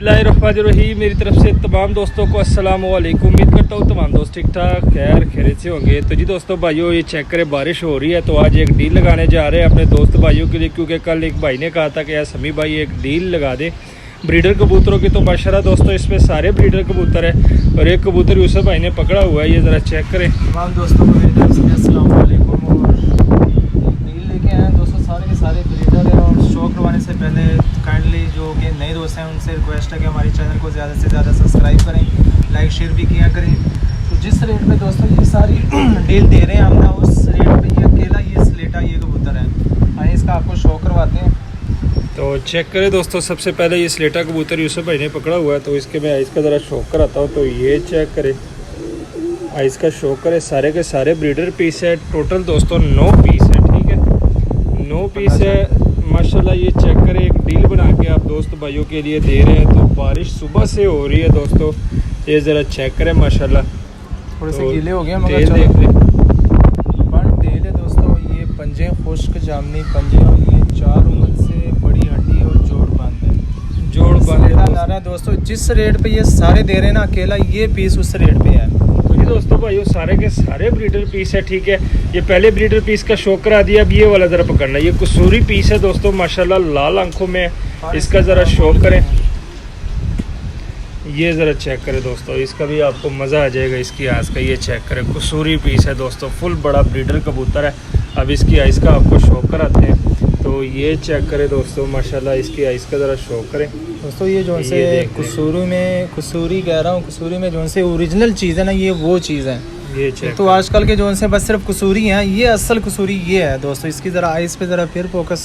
बिस्मिल्लाहिर्रहमानिर्रहीम। मेरी तरफ से तमाम दोस्तों को अस्सलाम वालेकुम। उम्मीद करता हूँ तमाम दोस्त ठीक ठाक खैर खैरियत से होंगे। तो जी दोस्तों भाइयों, ये चेक करें, बारिश हो रही है तो आज एक डील लगाने जा रहे हैं अपने दोस्त भाइयों के लिए, क्योंकि कल एक भाई ने कहा था कि यार समी भाई एक डील लगा दे ब्रीडर कबूतरों की। तो माशाल्लाह दोस्तों इसमें सारे ब्रीडर कबूतर है और एक कबूतर यूसुफ भाई ने पकड़ा हुआ है, ये ज़रा चेक करें। तमाम दोस्तों को मेरी तरफ से अस्सलाम वालेकुम। और डील लेके आए हैं दोस्तों, सारे के सारे ब्रीडर हैं। और शो करवाने से पहले काइंडली जो कि नए दोस्त हैं उनसे रिक्वेस्ट है कि हमारे चैनल को ज़्यादा से ज़्यादा सब्सक्राइब करें, लाइक शेयर भी किया करें। तो जिस रेट पे दोस्तों ये सारी डील दे रहे हैं हम ना, उस रेट पे ये अकेला ये स्लेटा ये कबूतर है। आइए इसका आपको शो करवाते हैं। तो चेक करें दोस्तों, सबसे पहले ये स्लेटा कबूतर यूसुफ भाई ने पकड़ा हुआ है, तो इसके मैं आइस का ज़रा शौक कराता हूँ। तो ये चेक करें, आइस का शौक करें, सारे के सारे ब्रीडर पीस है। टोटल दोस्तों 9 पीस है, ठीक है 9 पीस है माशाल्लाह। ये चेक करें, एक डील बना के आप दोस्त भाइयों के लिए दे रहे हैं। तो बारिश सुबह से हो रही है दोस्तों, ये ज़रा चेक करें माशाल्लाह। थोड़े से गीले हो गए मगर देख लें, टेल है दोस्तों। ये पंजे खुश्क जामनी पंजे और ये 4 उंगल से बड़ी हड्डी और जोड़ बांध है। जोड़ बांध है दोस्तों। जिस रेट पे ये सारे दे रहे हैं ना, अकेला ये पीस उस रेट पे है। तो जी दोस्तों भाइयों, सारे के सारे ब्रीडर पीस है, ठीक है। ये पहले ब्रीडर पीस का शौक करा दिया, अब ये वाला ज़रा पकड़ना। ये कसूरी पीस है दोस्तों माशाल्लाह, लाल आंखों में इसका ज़रा शौक करें। ये ज़रा चेक करें दोस्तों, इसका भी आपको मज़ा आ जाएगा इसकी आइस का। ये चेक करें, कसूरी पीस है दोस्तों, फुल बड़ा ब्रीडर कबूतर है। अब इसकी आइस का आपको शौक कराते हैं। तो ये चेक करें दोस्तों माशाल्लाह, इसकी आइस का ज़रा शौक करें दोस्तों। ये जो से कसूरी कह रहा हूँ, कसूरी में जो से ओरिजिनल चीज़ है ना, ये वो चीज़ है। ये चेक तो आजकल के जो से बस सिर्फ कसूरी हैं, ये असल कसूरी ये है दोस्तों। इसकी ज़रा आइस पे ज़रा फिर फोकस,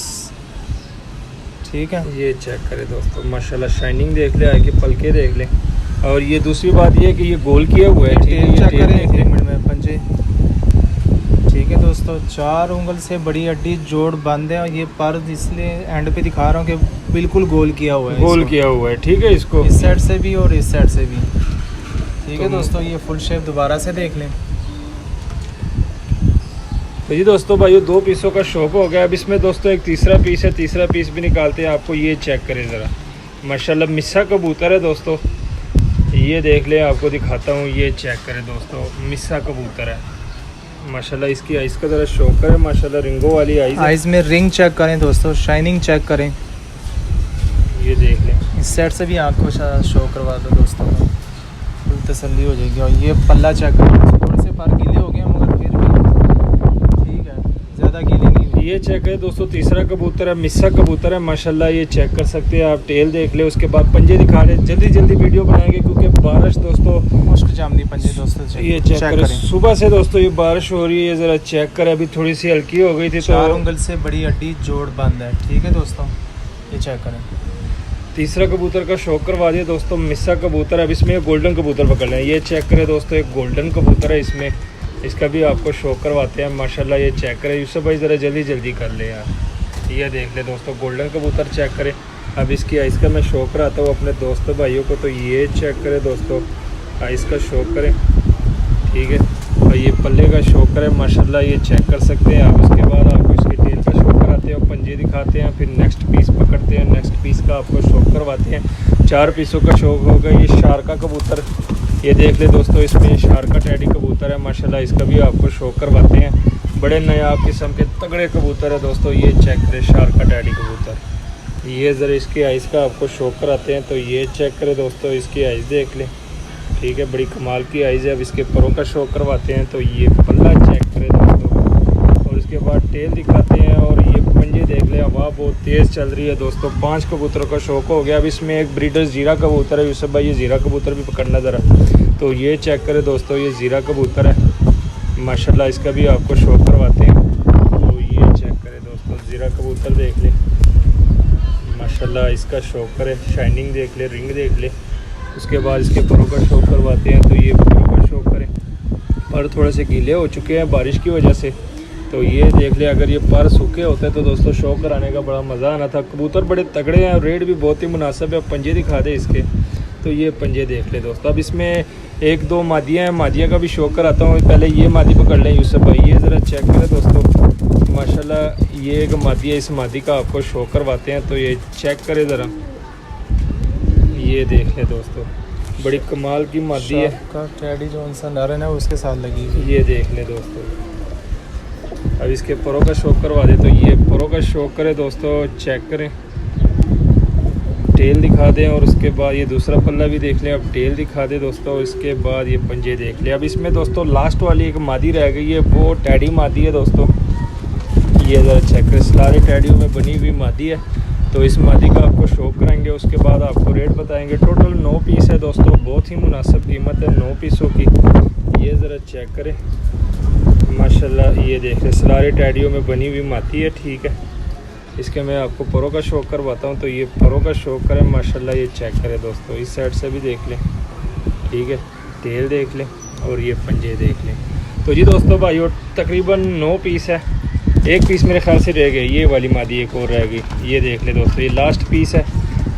ठीक है। ये चेक करें दोस्तों माशाल्लाह, शाइनिंग देख ले, आगे पलके देख लें। और ये दूसरी बात ये है कि ये गोल किया हुआ है, ठीक है। चेक करें 1 मिनट में पंजे, ठीक है दोस्तों। 4 उंगल से बड़ी हड्डी जोड़ बंद है। और ये पर इसलिए एंड पे दिखा रहा हूँ कि बिल्कुल गोल किया हुआ है, गोल किया हुआ है, ठीक है। इसको इस साइड से भी और इस साइड से भी, ठीक है तो दोस्तों। ये फुल शेप दोबारा से देख लें। तो जी दोस्तों भाइयों, 2 पीसों का शौक हो गया। अब इसमें दोस्तों एक तीसरा पीस है, तीसरा पीस भी निकालते हैं आपको। ये चेक करें ज़रा माशाल्लाह, मिस्सा कबूतर है दोस्तों। ये देख लें, आपको दिखाता हूँ। ये चेक करें दोस्तों, मिस्सा कबूतर है माशाल्लाह। इसकी आइस का ज़रा शौक करें माशाल्लाह, रिंगों वाली आइस में रिंग चेक करें दोस्तों, शाइनिंग चेक करें। ये देख लें, इस साइड से भी आँख को शो करवा दो दोस्तों, फुल तसल्ली हो जाएगी। और ये पल्ला चेक करें, थोड़े से पर गीले हो गए मगर फिर भी ठीक है, ज़्यादा गीले नहीं हुए। ये चेक है दोस्तों, तीसरा कबूतर है, मिस्सा कबूतर है माशाल्लाह। ये चेक कर सकते हैं आप, टेल देख ले, उसके बाद पंजे दिखा ले। जल्दी जल्दी वीडियो बनाएंगे क्योंकि बारिश दोस्तों, मुश्क जामनी पंजे दोस्तों। ये चेक करें, सुबह से दोस्तों ये बारिश हो रही है। ये ज़रा चेक करें, अभी थोड़ी सी हल्की हो गई थी। 4 उंगल से बड़ी हड्डी जोड़ बंद है, ठीक है दोस्तों। ये चेक करें। तीसरा कबूतर का शौक करवा दिया दोस्तों, मिस्सा कबूतर। अब इसमें गोल्डन कबूतर पकड़ लें। ये चेक करें दोस्तों, एक गोल्डन कबूतर है इसमें, इसका भी आपको शौक करवाते हैं माशाल्लाह। ये चेक करें यूसुफ भाई, ज़रा जल्दी जल्दी कर ले यार। ये देख ले दोस्तों, गोल्डन कबूतर चेक करें। अब इसकी आइस का मैं शौक कराता हूँ अपने दोस्तों भाइयों को। तो ये चेक करें दोस्तों, आइस का शौक करें, ठीक है। और ये पल्ले का शौक करें माशाल्लाह, ये चेक कर सकते हैं आप। उसके बाद आपको इसके टेल का शौक कराते हैं और पंजे दिखाते हैं, फिर नेक्स्ट पीस पकड़ते हैं, नेक्स्ट पीस का आपको शौक करवाते हैं। 4 पीसों का शौक होगा। ये शारका कबूतर, ये देख ले दोस्तों, इसमें शारका टैडी कबूतर है माशाल्लाह, इसका भी आपको शौक करवाते हैं। बड़े नायाब किस्म के तगड़े कबूतर है दोस्तों। ये चेक करें, शारका टैडी कबूतर। ये ज़रा इसकी आइस का आपको शौक कराते हैं। तो ये चेक करें दोस्तों, इसकी आइस देख लें, ठीक है, बड़ी कमाल की आइज़ है। अब इसके परों का शौक करवाते हैं। तो ये पल्ला चेक करें दोस्तों, और इसके बाद टेल दिखाते हैं। और ये पंजे देख लें, हवा बहुत तेज़ चल रही है दोस्तों। 5 कबूतरों का शौक हो गया। अब इसमें एक ब्रीडर ज़ीरा कबूतर है यूसुफ भाई, ये ज़ीरा कबूतर भी पकड़ना ज़रा। तो ये चेक करें दोस्तों, ये ज़ीरा कबूतर है माशाल्लाह, इसका भी आपको शौक करवाते हैं। तो ये चेक करें दोस्तों, ज़ीरा कबूतर देख लें माशाल्लाह, इसका शौक करें, शाइनिंग देख ले, रिंग देख ले। उसके बाद इसके परों का शौक करवाते हैं। तो ये परों का शौक करें, पर थोड़े से गीले हो चुके हैं बारिश की वजह से। तो ये देख ले, अगर ये पर सूखे होते तो दोस्तों शौक कराने का बड़ा मज़ा आना था। कबूतर बड़े तगड़े हैं और रेट भी बहुत ही मुनासिब है। पंजे दिखा दे इसके, तो ये पंजे देख ले दोस्तों। अब इसमें 1-2 मादियाँ हैं, मादियाँ का भी शौक कराता हूँ। पहले ये मादी पकड़ लें यूसुफ भाई, ये ज़रा चेक करें दोस्तों माशाल्लाह। ये एक मादी है, इस मादी का आपको शौक करवाते हैं। तो ये चेक करें ज़रा, ये देख ले दोस्तों, बड़ी कमाल की मादी है। का टेडी जो इंसान नर है ना उसके साथ लगी हुई है। ये देख ले दोस्तों, अब इसके परों का शौक करवा दे। तो ये परों का शौक करे दोस्तों, चेक करें, टेल दिखा दें और उसके बाद ये दूसरा पल्ला भी देख लें। अब टेल दिखा दे दोस्तों, इसके बाद ये पंजे देख लें। अब इसमें दोस्तों लास्ट वाली एक मादी रह गई है, वो टैडी मादी है दोस्तों। ये ज़रा चेक करें, सारे टैडियों में बनी हुई मादी है। तो इस मादी का आपको शौक कराएंगे, उसके बाद आपको रेट बताएंगे। टोटल 9 पीस है दोस्तों, बहुत ही मुनासिब कीमत है 9 पीसों की। ये ज़रा चेक करें माशाल्लाह, ये देख लें, सारे टैडियों में बनी हुई मादी है। ठीक है, इसके मैं आपको परों का शौक करवाता हूँ। तो ये परों का शौक करें माशाल्लाह, ये चेक करें दोस्तों, इस साइड से भी देख लें। ठीक है, टेल देख लें और ये पंजे देख लें। तो जी दोस्तों भाइयों, तकरीबन 9 पीस है। एक पीस मेरे ख्याल से रह गई, ये वाली मादी एक और रह गई। ये देख लें दोस्तों, ये लास्ट पीस है।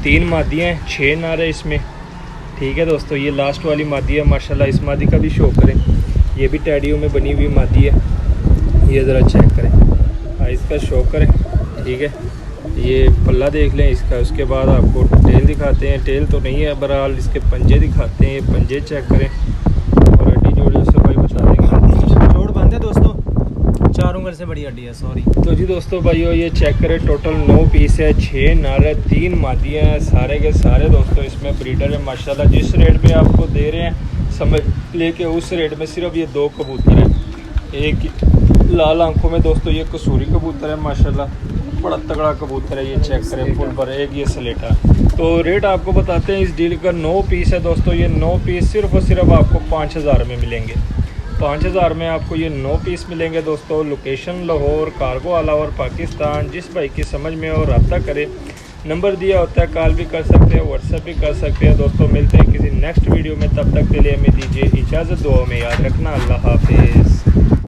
3 मादियाँ हैं, 6 नार है इसमें। ठीक है दोस्तों, ये लास्ट वाली मादी है माशाल्लाह। इस मादी का भी शौक करें, ये भी टैडियों में बनी हुई मादी है। ये ज़रा चेक करें, हाँ इसका शौक करें। ठीक है, ये पल्ला देख लें इसका, उसके बाद आपको टेल दिखाते हैं। टेल तो नहीं है बहरहाल, इसके पंजे दिखाते हैं। ये पंजे चेक करें और हड्डी जोड़ से भाई बता देंगे। जोड़ बंद है दोस्तों, 4 उंगल से बड़ी हड्डी है, सॉरी। तो जी दोस्तों भाइयों, ये चेक करें, टोटल 9 पीस है, 6 नार है, 3 मादियाँ हैं। सारे के सारे दोस्तों इसमें ब्रीडर है माशाल्लाह। जिस रेट पे आपको दे रहे हैं समझ लेके, उस रेट में सिर्फ ये 2 कबूतर है। एक लाल आंखों में दोस्तों ये कसूरी कबूतर है माशाल्लाह, बड़ा तगड़ा कबूतर है। ये चेक करें फुल पर, एक ये सलेटा। तो रेट आपको बताते हैं इस डील का। 9 पीस है दोस्तों, ये 9 पीस सिर्फ और सिर्फ आपको 5000 में मिलेंगे। 5000 में आपको ये 9 पीस मिलेंगे दोस्तों। लोकेशन लाहौर, कार्गो अलावर, पाकिस्तान। जिस भाई की समझ में हो रब्ता करे, नंबर दिया होता है, कॉल भी कर सकते हैं, व्हाट्सएप भी कर सकते हैं दोस्तों। मिलते हैं किसी नेक्स्ट वीडियो में, तब तक के लिए हमें दीजिए इजाज़त। दुआ में याद रखना, अल्लाह हाफिज़।